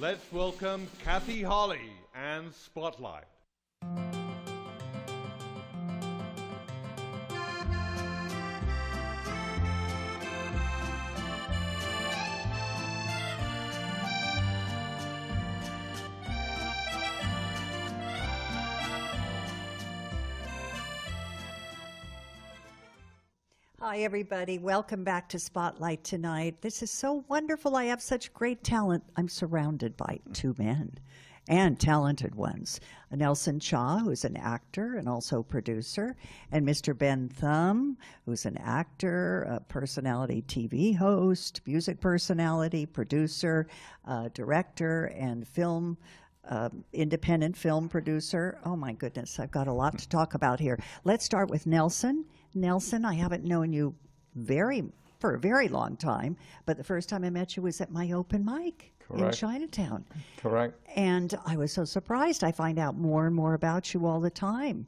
Let's welcome Kathy Holly and Spotlight. Hi, everybody. Welcome back to Spotlight tonight. This is so wonderful. I have such great talent. I'm surrounded by two men and talented ones. Nelson Cha, who's an actor and also producer, and Mr. Ben Thum, who's an actor, a personality TV host, music personality, producer, director, and independent film producer. Oh my goodness, I've got a lot to talk about here. Let's start with Nelson. Nelson, I haven't known you for a very long time, but the first time I met you was at my open mic in Chinatown. Correct. And I was so surprised. I find out more and more about you all the time.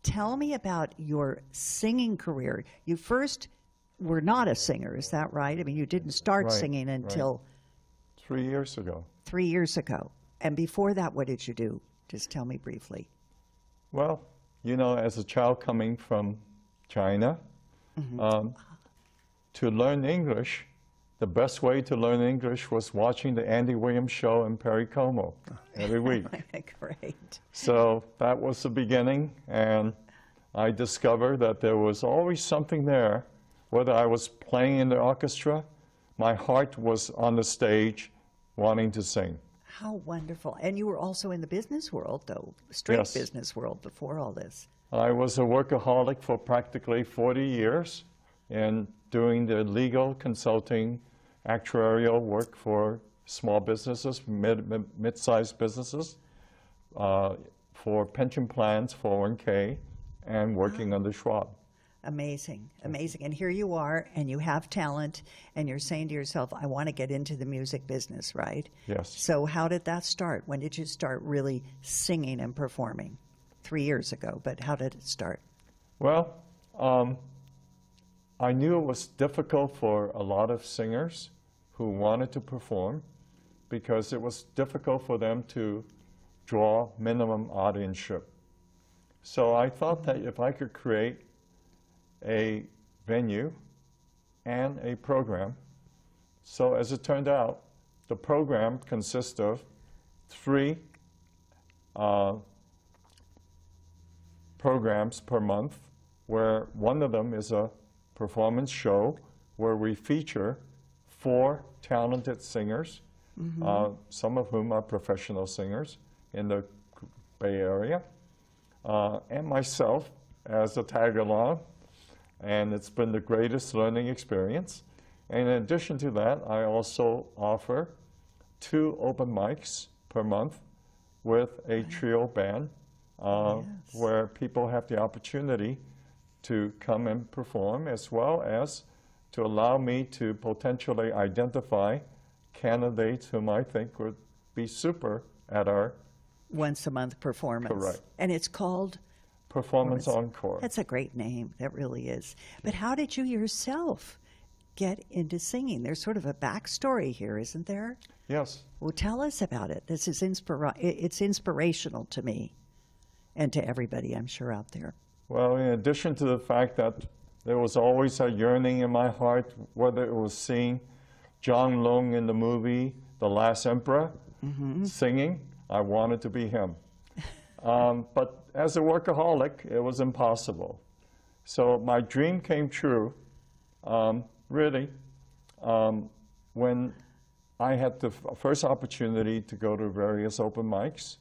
Tell me about your singing career. You first were not a singer, is that right? I mean, you didn't start singing until 3 years ago. 3 years ago. And before that, what did you do? Just tell me briefly. Well, you know, as a child coming from China, to learn English, the best way to learn English was watching the Andy Williams show and Perry Como every week. Great. So that was the beginning, and I discovered that there was always something there. Whether I was playing in the orchestra, my heart was on the stage wanting to sing. How wonderful. And you were also in the business world, though, straight business world before all this. I was a workaholic for practically 40 years and doing the legal consulting, actuarial work for small businesses, mid-sized businesses, for pension plans, 401k, and working under Schwab. Amazing, amazing. And here you are, and you have talent, and you're saying to yourself, I want to get into the music business, right? Yes. So how did that start? When did you start really singing and performing? 3 years ago, but how did it start? Well, I knew it was difficult for a lot of singers who wanted to perform because it was difficult for them to draw minimum audience-ship. So I thought that if I could create a venue and a program. So as it turned out, the program consists of 3 programs per month, where one of them is a performance show where we feature 4 talented singers, some of whom are professional singers in the Bay Area, and myself as a tag-along. And it's been the greatest learning experience. And in addition to that, I also offer 2 open mics per month with a trio band where people have the opportunity to come and perform, as well as to allow me to potentially identify candidates whom I think would be super at our once-a-month performance. Correct. And it's called? Performance Encore. That's a great name. That really is. But how did you yourself get into singing? There's sort of a backstory here, isn't there? Yes. Well, tell us about it. This is it's inspirational to me and to everybody, I'm sure, out there. Well, in addition to the fact that there was always a yearning in my heart, whether it was seeing John Long in the movie The Last Emperor singing, I wanted to be him. But as a workaholic, it was impossible. So my dream came true, really, when I had the first opportunity to go to various open mics,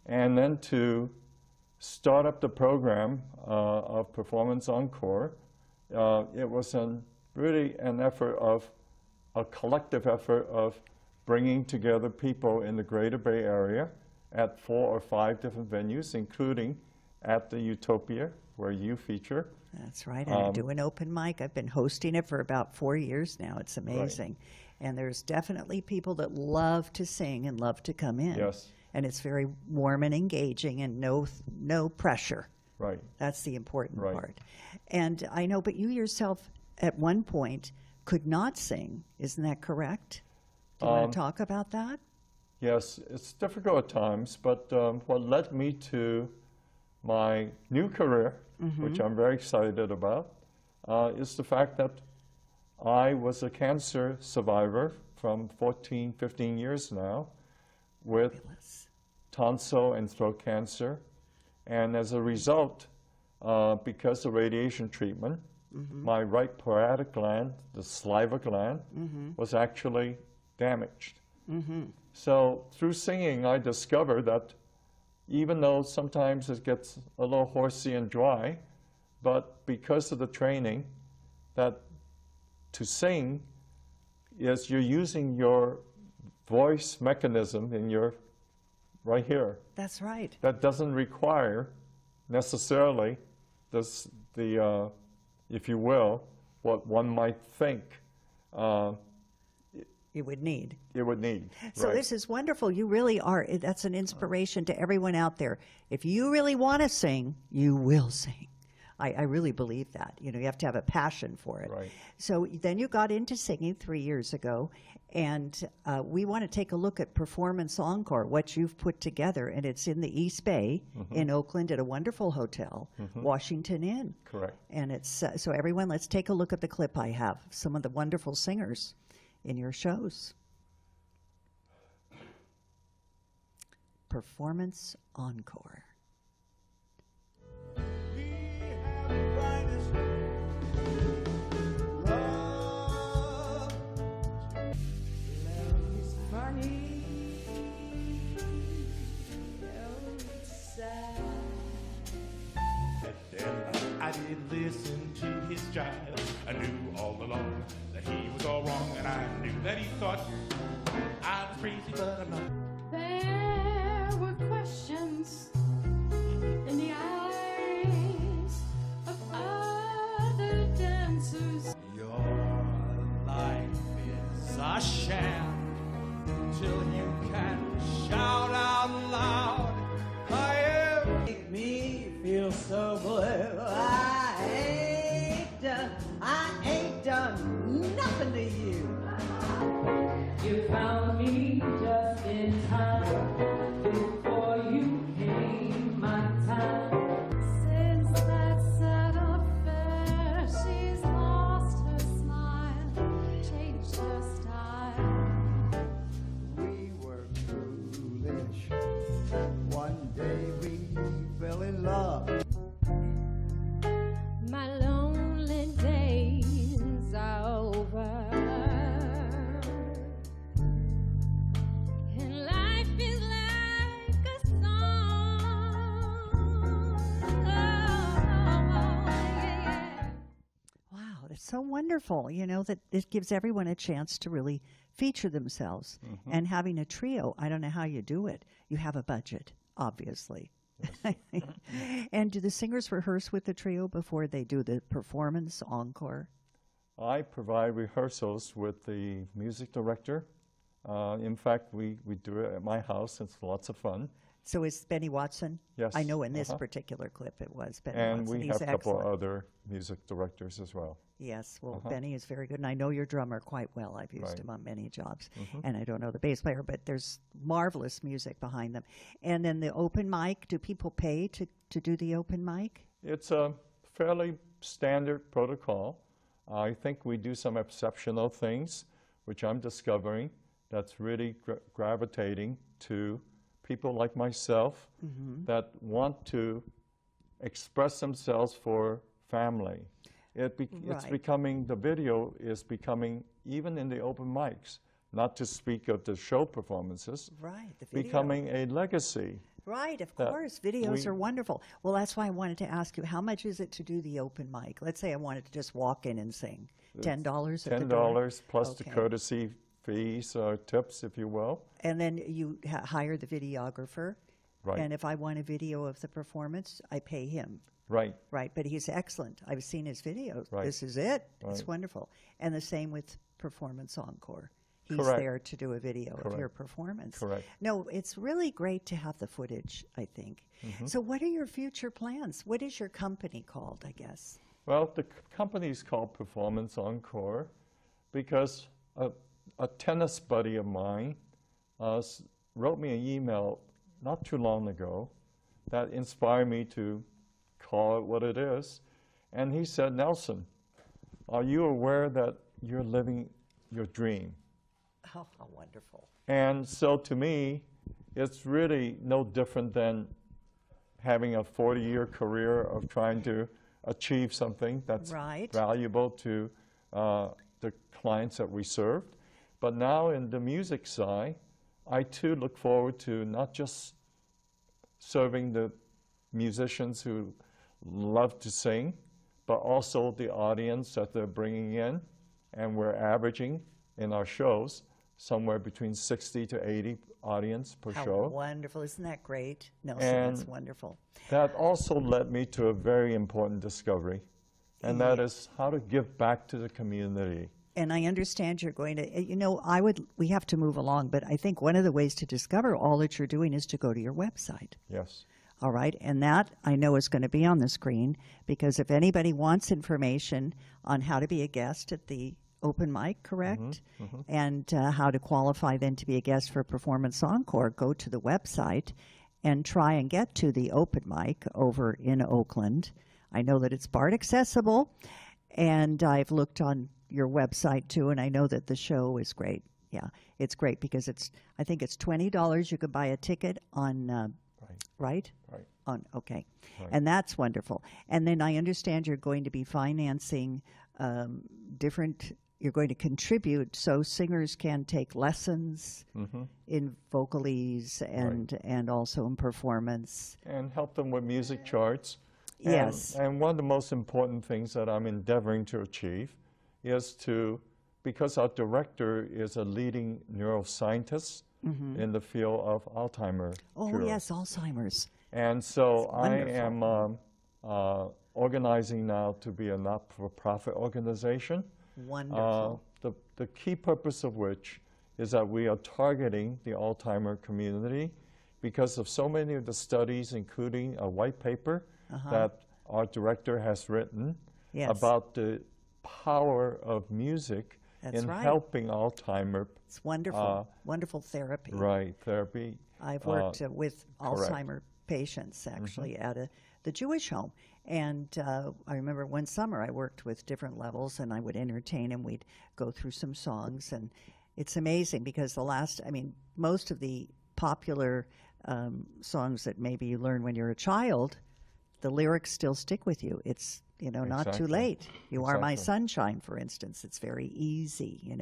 and then to start up the program of Performance Encore. It was really an effort of, a collective effort of bringing together people in the Greater Bay Area at 4 or 5 different venues, including at the Utopia, where you feature. That's right. I do an open mic. I've been hosting it for about 4 years now. It's amazing. Right. And there's definitely people that love to sing and love to come in. Yes. And it's very warm and engaging and no pressure. Right. That's the important part. And I know, but you yourself at one point could not sing. Isn't that correct? Do you want to talk about that? Yes, it's difficult at times, but what led me to my new career, which I'm very excited about, is the fact that I was a cancer survivor from 14, 15 years now with tonsil and throat cancer. And as a result, because of radiation treatment, my right parotid gland, the saliva gland, was actually damaged. So through singing, I discovered that even though sometimes it gets a little horsey and dry, but because of the training, that to sing is you're using your voice mechanism in your right here. That's right. That doesn't require necessarily this, if you will, what one might think You would need. it would need. So Right. this is wonderful. You really are. That's an inspiration to everyone out there. If you really want to sing, you will sing. I really believe that. You know, you have to have a passion for it. Right. So then you got into singing 3 years ago, and we want to take a look at Performance Encore, what you've put together, and it's in the East Bay in Oakland at a wonderful hotel, Washington Inn. Correct. And it's so everyone, let's take a look at the clip I have. Some of the wonderful singers in your shows. Performance Encore. I did listen to his jive. I knew all along that he was all wrong, and I knew that he thought I was crazy, but I'm not. There were questions in the eyes of other dancers. Your life is a sham till you can shout out loud. I am. Make me feel so blue. I ain't done nothing to you. You found me just in time before you came my time. Since that sad affair, she's lost her smile, changed her style. We were foolish. One day we fell in love. My lonely days are over, and life is like a song. Oh, yeah. Wow, it's so wonderful, you know, that it gives everyone a chance to really feature themselves. And having a trio, I don't know how you do it. You have a budget, obviously. And do the singers rehearse with the trio before they do the performance encore? I provide rehearsals with the music director. In fact, we do it at my house. It's lots of fun. So is Benny Watson? Yes. I know in this particular clip it was Benny And Watson. we He's have a couple excellent. other music directors as well. Yes, well, Benny is very good, and I know your drummer quite well. I've used him on many jobs, and I don't know the bass player, but there's marvelous music behind them. And then the open mic, do people pay to do the open mic? It's a fairly standard protocol. I think we do some exceptional things, which I'm discovering that's really gravitating to people like myself that want to express themselves for family. It's Right. becoming, the video is becoming, even in the open mics, not to speak of the show performances, Right, the video. becoming a legacy. Right, of that course. Videos we- are wonderful. Well, that's why I wanted to ask you, how much is it to do the open mic? Let's say I wanted to just walk in and sing. $10 at the door? $10 plus the Okay. courtesy fees or tips, if you will. And then you hire the videographer. Right. And if I want a video of the performance, I pay him. Right. Right, but he's excellent. I've seen his videos. Right. This is it. It's Right. wonderful. And the same with Performance Encore. He's Correct. there to do a video of your Correct. performance. Correct. No, it's really great to have the footage, I think. So what are your future plans? What is your company called, I guess? Well, the company is called Performance Encore because a tennis buddy of mine wrote me an email not too long ago that inspired me to call it what it is. And he said, Nelson, are you aware that you're living your dream? Oh, how wonderful. And so to me, it's really no different than having a 40-year career of trying to achieve something that's Right. valuable to the clients that we served. But now in the music side, I too look forward to not just serving the musicians who love to sing, but also the audience that they're bringing in. And we're averaging in our shows somewhere between 60 to 80 audience per How show. wonderful. Isn't that great? Nelson, that's And wonderful. That also led me to a very important discovery, and that is how to give back to the community. And I understand you're going to, you know, we have to move along, but I think one of the ways to discover all that you're doing is to go to your website. Yes. All right. And that I know is going to be on the screen, because if anybody wants information on how to be a guest at the open mic, correct? And how to qualify then to be a guest for Performance Encore, go to the website and try and get to the open mic over in Oakland. I know that it's BART accessible, and I've looked on your website too, and I know that the show is great. Yeah, it's great because I think it's $20. You could buy a ticket on, right? Right. Okay. Right. And that's wonderful. And then I understand you're going to be financing you're going to contribute so singers can take lessons in vocalese and also in performance. And help them with music charts. Yes. And one of the most important things that I'm endeavoring to achieve is because our director is a leading neuroscientist in the field of Alzheimer's cure. Yes, Alzheimer's. And so I wonderful. am organizing now to be a not-for-profit organization. Wonderful. The key purpose of which is that we are targeting the Alzheimer community because of so many of the studies, including a white paper that our director has written about the power of music in helping Alzheimer. It's wonderful. Wonderful therapy. Right, therapy. I've worked with Alzheimer patients actually at the Jewish home. And I remember one summer I worked with different levels, and I would entertain them. We'd go through some songs, and it's amazing because most of the popular songs that maybe you learn when you're a child, the lyrics still stick with you. It's, not too late. You are my sunshine, for instance. It's very easy,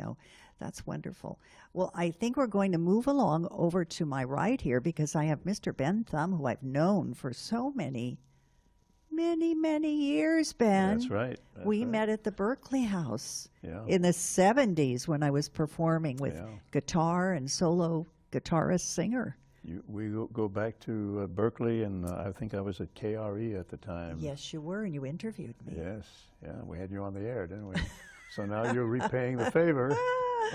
That's wonderful. Well, I think we're going to move along over to my right here because I have Mr. Ben Thum, who I've known for so many years, Ben. That's right. We met at the Berkeley House in the 70s when I was performing with guitar and solo guitarist singer. We go back to Berkeley, and I think I was at KRE at the time. Yes, you were, and you interviewed me. Yes, we had you on the air, didn't we? So now you're repaying the favor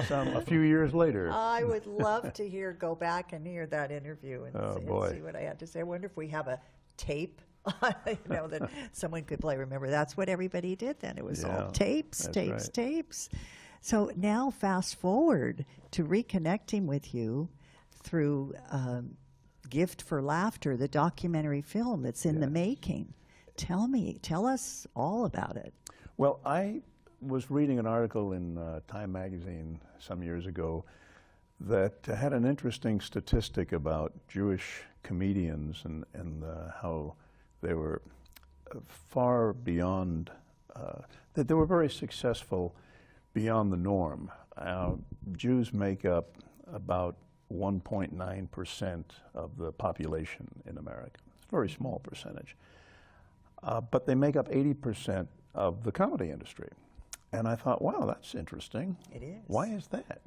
a few years later. I would love to go back and hear that interview and see what I had to say. I wonder if we have a tape that someone could play. Remember, that's what everybody did then. It was all tapes. So now fast forward to reconnecting with you through Gift for Laughter, the documentary film that's in the making. Tell us all about it. Well, I was reading an article in Time magazine some years ago that had an interesting statistic about Jewish comedians and how they were far beyond, that they were very successful beyond the norm. Jews make up about 1.9% of the population in America. It's a very small percentage. But they make up 80% of the comedy industry. And I thought, wow, that's interesting. It is. Why is that?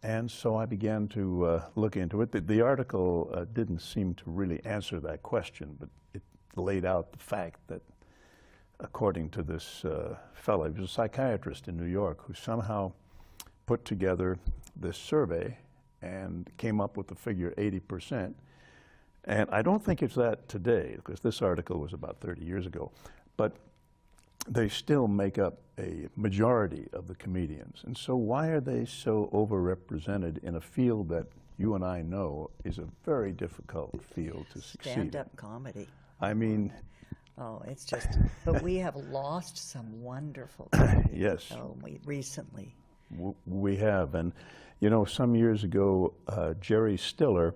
And so I began to look into it. The article didn't seem to really answer that question, but it laid out the fact that, according to this fellow, he was a psychiatrist in New York who somehow put together this survey and came up with the figure 80%. And I don't think it's that today, because this article was about 30 years ago, but they still make up a majority of the comedians. And so why are they so overrepresented in a field that you and I know is a very difficult field to succeed in. Stand-up comedy. I mean, Oh, it's just, but we have lost some wonderful yes, we recently. we have. And, you know, some years ago, Jerry Stiller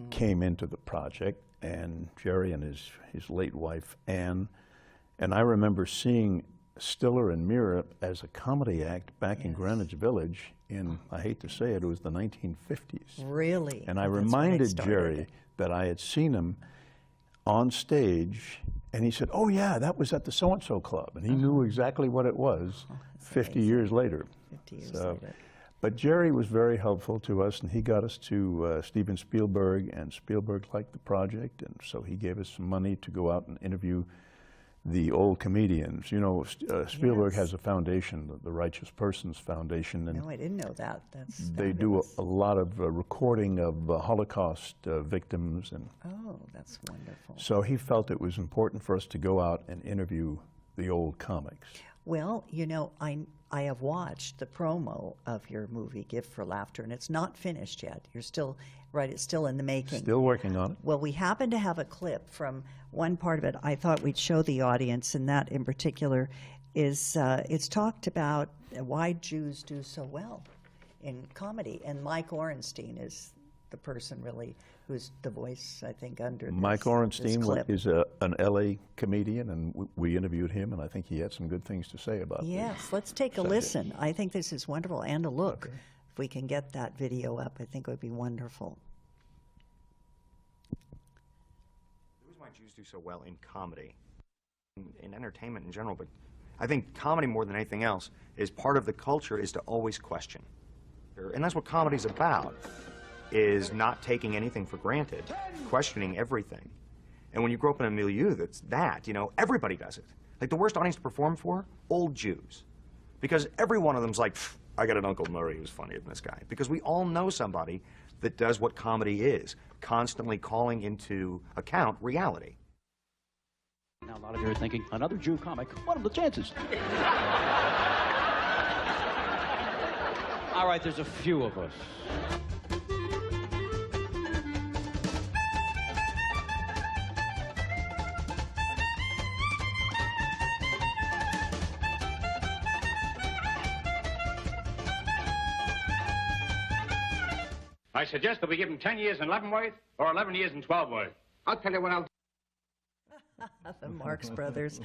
came into the project, and Jerry and his late wife, Ann, and I remember seeing Stiller and Mira as a comedy act back in Greenwich Village in, I hate to say it was the 1950s. Really? And I That's when it reminded started. Jerry that I had seen him on stage, and he said, "Oh yeah, that was at the so-and-so club," and he knew exactly what it was 50 years later. 50 years So, later. but Jerry was very helpful to us, and he got us to Steven Spielberg, and Spielberg liked the project, and so he gave us some money to go out and interview the old comedians. You know, Spielberg has a foundation, the Righteous Persons Foundation, and No, I didn't know that. That's they do fabulous. a lot of recording of Holocaust victims, and Oh, that's wonderful. so he felt it was important for us to go out and interview the old comics. Well, you know, I have watched the promo of your movie, Gift for Laughter, and it's not finished yet. You're still, right, it's still in the making. Still working on it. Well, we happen to have a clip from one part of it I thought we'd show the audience, and that in particular is, it's talked about why Jews do so well in comedy. And Mike Orenstein is the person really who's the voice, I think, under Mike this Orenstein clip. is an LA comedian, and we interviewed him, and I think he had some good things to say about Yes, let's take a subject. listen. I think this is wonderful, and a look. If we can get that video up, I think it would be wonderful. The reason why Jews do so well in comedy, in entertainment in general, but I think comedy more than anything else is part of the culture is to always question. And that's what comedy's about, is not taking anything for granted, questioning everything. And when you grow up in a milieu that's that, you know, everybody does it. Like the worst audience to perform for, old Jews. Because every one of them's like, I got an Uncle Murray who's funnier than this guy. Because we all know somebody that does what comedy is, constantly calling into account reality. Now, a lot of you are thinking, another Jew comic, what are the chances? All right, there's a few of us. I suggest that we give him 10 years in Leavenworth or 11 years in 12worth. I'll tell you what I'll do. The Marx Brothers.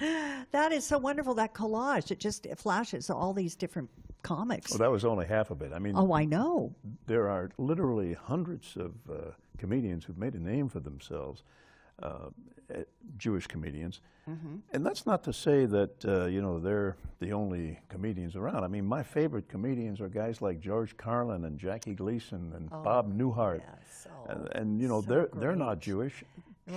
That is so wonderful, that collage. It flashes all these different comics. Well, that was only half of it. I mean, Oh, I know. there are literally hundreds of comedians who've made a name for themselves, Jewish comedians. And that's not to say that, you know, they're the only comedians around. I mean, my favorite comedians are guys like George Carlin and Jackie Gleason and Bob Newhart. Yes. And you know, so they're not great. Jewish.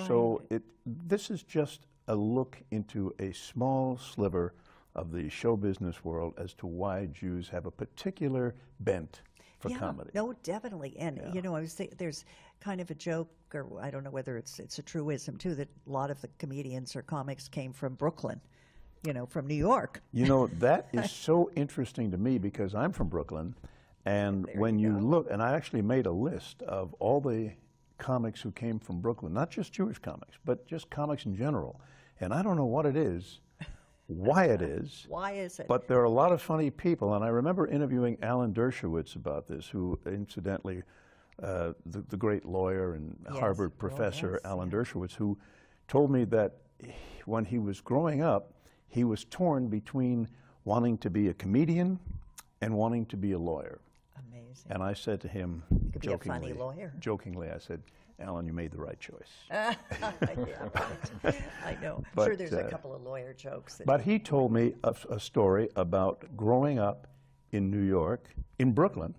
So this is just a look into a small sliver of the show business world as to why Jews have a particular bent for comedy. No, definitely. And, you know, I was there's kind of a joke, or I don't know whether it's a truism, too, that a lot of the comedians or comics came from Brooklyn, you know, from New York. You know, that is so interesting to me because I'm from Brooklyn, and when you look, and I actually made a list of all the comics who came from Brooklyn, not just Jewish comics, but just comics in general. And I don't know what it is, why it is. Why is it? But there are a lot of funny people, and I remember interviewing Alan Dershowitz about this, who incidentally, the great lawyer and Harvard professor Alan Dershowitz, who told me that when he was growing up, he was torn between wanting to be a comedian and wanting to be a lawyer. Amazing. And I said to him, could be a funny lawyer. jokingly, I said, Alan, you made the right choice. Yeah, right. I know. But, sure, there's a couple of lawyer jokes. That But he told me a story about growing up in New York, in Brooklyn,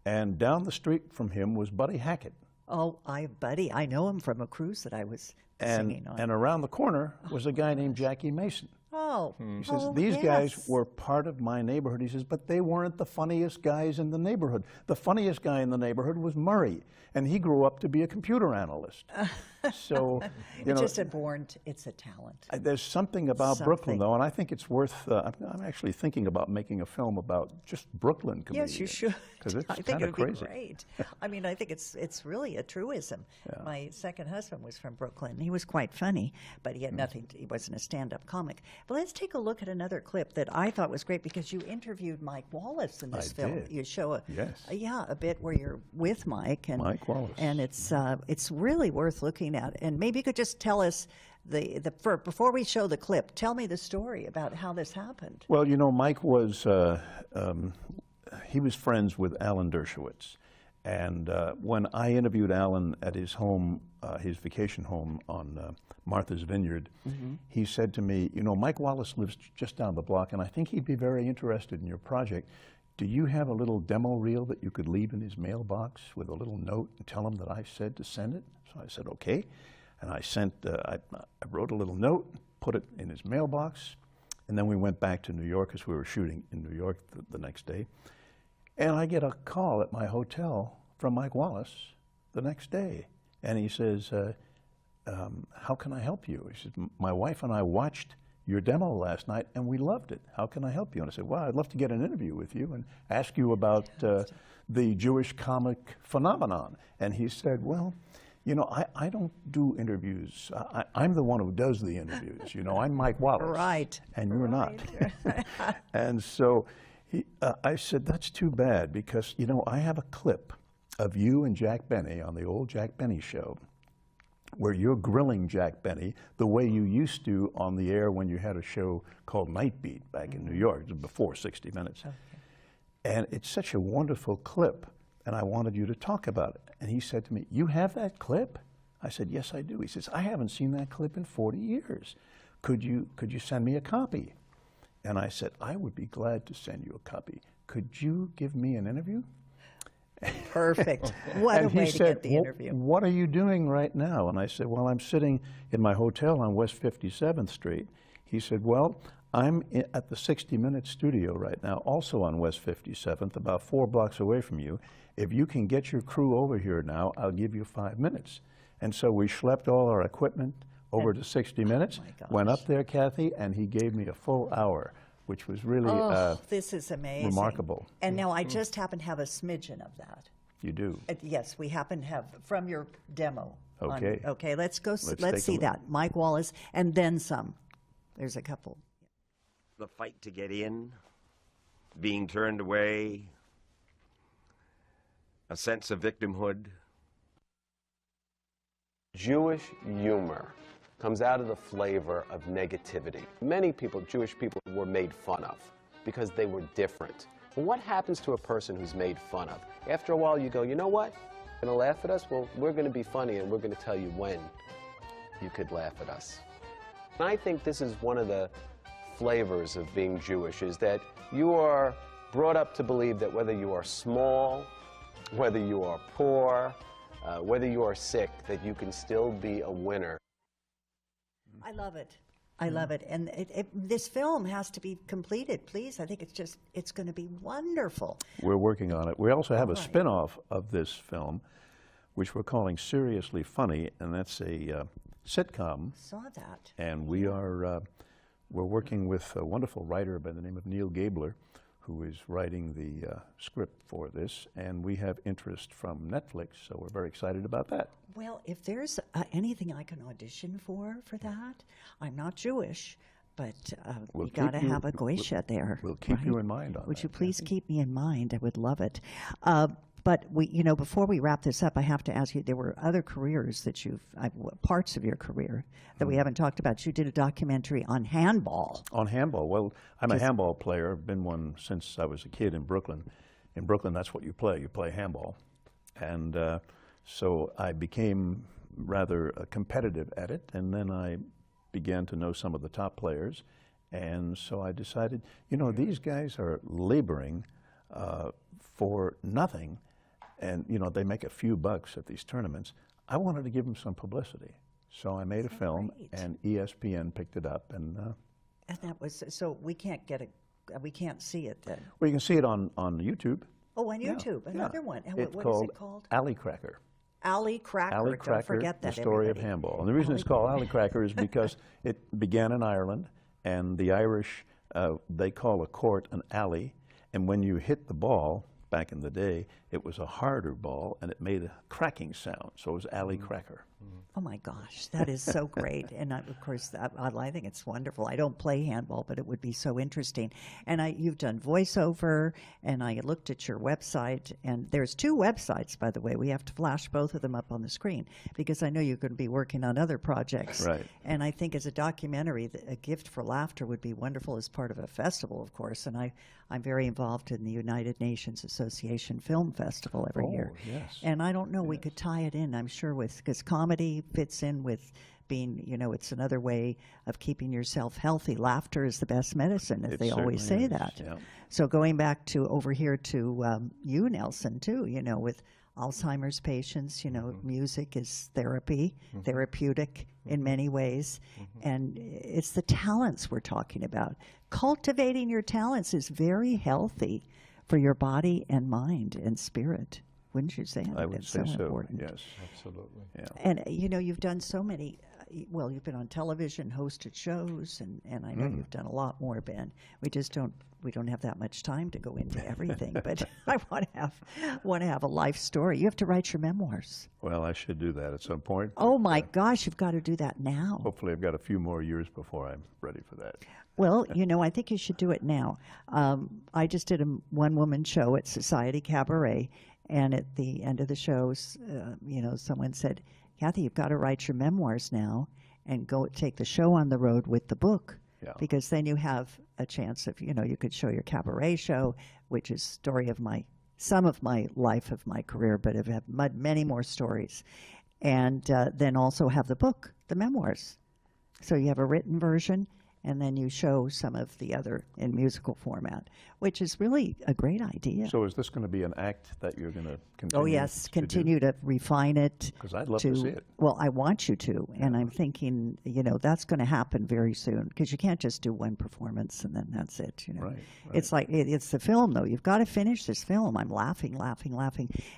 and down the street from him was Buddy Hackett. Oh, Buddy, I know him from a cruise that I was singing on. And around the corner was a guy named Jackie Mason. Oh, He says, these yes. guys were part of my neighborhood. He says, but they weren't the funniest guys in the neighborhood. The funniest guy in the neighborhood was Murray, and he grew up to be a computer analyst. So, you It's know, just it's a talent. there's something about Brooklyn, Something. though, and I think it's worth. I'm actually thinking about making a film about just Brooklyn comedians. Yes, you should. Because it's I think kind it of would be crazy. great. I mean, I think it's really a truism. My second husband was from Brooklyn. He was quite funny, but he had nothing. He wasn't a stand-up comic. But let's take a look at another clip that I thought was great because you interviewed Mike Wallace in this film. did. You show Yes. a bit where you're with Mike and Mike Wallace. and it's really worth looking at. And maybe you could just tell us before we show the clip, tell me the story about how this happened. Well, you know, Mike was he was friends with Alan Dershowitz, and when I interviewed Alan at his home, his vacation home on Martha's Vineyard, he said to me, you know, Mike Wallace lives just down the block, and I think he'd be very interested in your project. Do you have a little demo reel that you could leave in his mailbox with a little note and tell him that I said to send it? So I said, okay. And I sent, I wrote a little note, put it in his mailbox, and then we went back to New York because we were shooting in New York the next day. And I get a call at my hotel from Mike Wallace the next day. And he says, how can I help you? He says, my wife and I watched your demo last night and we loved it. How can I help you? And I said, well, I'd love to get an interview with you and ask you about the Jewish comic phenomenon. And he said, well, you know, I don't do interviews. I'm the one who does the interviews. You know, I'm Mike Wallace. Right. And you're not. And so I said, that's too bad because, you know, I have a clip of you and Jack Benny on the old Jack Benny show where you're grilling Jack Benny the way you used to on the air when you had a show called Night Beat back in New York, before 60 Minutes. Okay. And it's such a wonderful clip, and I wanted you to talk about it. And he said to me, you have that clip? I said, yes, I do. He says, I haven't seen that clip in 40 years. Could you send me a copy? And I said, I would be glad to send you a copy. Could you give me an interview? Perfect. What a way to get the interview. What are you doing right now? And I said, well, I'm sitting in my hotel on West 57th Street. He said, well, I'm at the 60 Minutes studio right now, also on West 57th, about 4 blocks away from you. If you can get your crew over here now, I'll give you 5 minutes. And so we schlepped all our equipment over to 60 Minutes, went up there, Kathy, and he gave me a full hour, which was really this is amazing. Remarkable. And now I just happen to have a smidgen of that. You do? Yes, we happen to have from your demo. Okay. Okay, let's go. Let's see that. Mike Wallace, and then some. There's a couple. The fight to get in, being turned away, a sense of victimhood. Jewish humor comes out of the flavor of negativity. Many people, Jewish people, were made fun of because they were different. Well, what happens to a person who's made fun of? After a while, you go, you know what? You're gonna laugh at us? Well, we're gonna be funny and we're gonna tell you when you could laugh at us. And I think this is one of the flavors of being Jewish, is that you are brought up to believe that whether you are small, whether you are poor, whether you are sick, that you can still be a winner. I love it. I love it. And this film has to be completed, please. I think it's going to be wonderful. We're working on it. We also have a spin-off of this film, which we're calling Seriously Funny, and that's a sitcom. Saw that. And we're working with a wonderful writer by the name of Neil Gabler, who is writing the script for this, and we have interest from Netflix, so we're very excited about that. Well, if there's anything I can audition for that, I'm not Jewish, but we got to have a goysha there. We'll keep you in mind on that. Would you please keep me in mind? I would love it. But before we wrap this up, I have to ask you, there were other careers that parts of your career that we haven't talked about. You did a documentary on handball. On handball. Well, I'm a handball player. I've been one since I was a kid in Brooklyn. In Brooklyn, that's what you play. You play handball. And so I became rather competitive at it, and then I began to know some of the top players. And so I decided, these guys are laboring for nothing. And, they make a few bucks at these tournaments. I wanted to give them some publicity. So I made a film, and ESPN picked it up. And that was, so we can't we can't see it then. Well, you can see it on YouTube. Oh, on YouTube, another one. It's what called is it called? Alley Cracker. Alley Cracker. Alley Don't Cracker, forget that, the story everybody. of handball. And the reason it's called Alley Cracker is because it began in Ireland, and the Irish, they call a court an alley, and when you hit the ball, back in the day, it was a harder ball, and it made a cracking sound, so it was Alley Cracker. Oh my gosh, that is so great. And of course, I think it's wonderful. I don't play handball, but it would be so interesting. And you've done voiceover, and I looked at your website, and there's 2 websites, by the way. We have to flash both of them up on the screen because I know you're going to be working on other projects. Right. And I think as a documentary, A Gift for Laughter would be wonderful as part of a festival, of course. And I'm very involved in the United Nations Association Film Festival every year. Yes. And I don't know, we could tie it in, I'm sure, because comedy fits in with being, it's another way of keeping yourself healthy. Laughter is the best medicine, as they always say that. Yeah. So going back to over here to you, Nelson, too, with Alzheimer's patients, music is therapy, therapeutic in many ways. And it's the talents we're talking about. Cultivating your talents is very healthy for your body and mind and spirit. Wouldn't you say? I would It's say so, important. yes. Absolutely. Yeah. And you've done so many. Well, you've been on television, hosted shows, and I know you've done a lot more, Ben. We don't have that much time to go into everything, but I want to have a life story. You have to write your memoirs. Well, I should do that at some point. Oh my gosh, you've got to do that now. Hopefully I've got a few more years before I'm ready for that. Well, I think you should do it now. I just did a one-woman show at Society Cabaret, and at the end of the shows, someone said, Kathy, you've got to write your memoirs now and go take the show on the road with the book. Yeah. Because then you have a chance of, you could show your cabaret show, which is story of some of my life of my career, but I've had many more stories. And then also have the book, the memoirs. So you have a written version, and then you show some of the other in musical format, which is really a great idea. So is this going to be an act that you're going to continue? Oh, yes, continue to refine it. Because I'd love to see it. Well, I want you to, and I'm thinking, that's going to happen very soon, because you can't just do one performance and then that's it, Right. It's like, it's the film, though. You've got to finish this film. I'm laughing.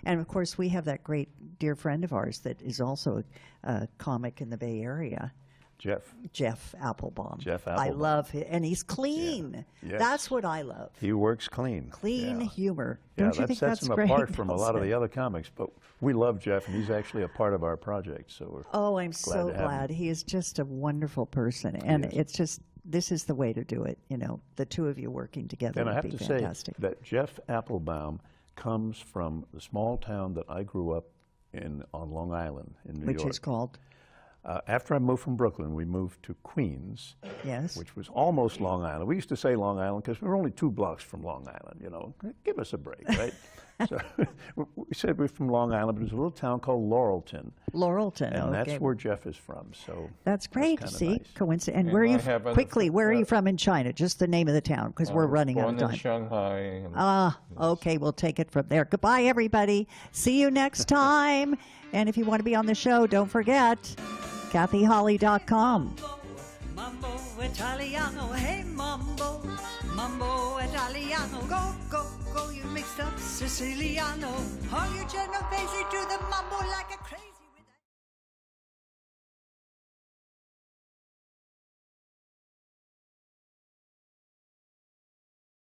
And, of course, we have that great dear friend of ours that is also a comic in the Bay Area. Jeff Applebaum. Jeff I Applebaum. love him, and he's clean. Yeah. Yes. That's what I love. He works clean. Clean humor. Yeah, Don't you that think sets that's him great? apart from a lot of the other comics. But we love Jeff, and he's actually a part of our project. So we're I'm so to have glad. him. He is just a wonderful person, and it's just this is the way to do it. The two of you working together And I would have be to fantastic. say that Jeff Applebaum comes from the small town that I grew up in on Long Island in New York. Which is called? After I moved from Brooklyn, we moved to Queens, Yes. which was almost Long Island. We used to say Long Island because we were only 2 blocks from Long Island, Give us a break, right? So we said we're from Long Island, but there's a little town called Laurelton. Laurelton, And okay. that's where Jeff is from, so. That's great. kinda See, nice. coincidence. And And where are you? I have a- Quickly, where are you from in China? Just the name of the town, because we're running out of Born in time. Shanghai. And Okay, we'll take it from there. Goodbye, everybody. See you next time. And if you want to be on the show, don't forget, KathyHolly.com. Mambo Italiano, hey mambo, mambo Italiano, go, go, go, you mixed up Siciliano. All your Genovese do the mambo like a crazy.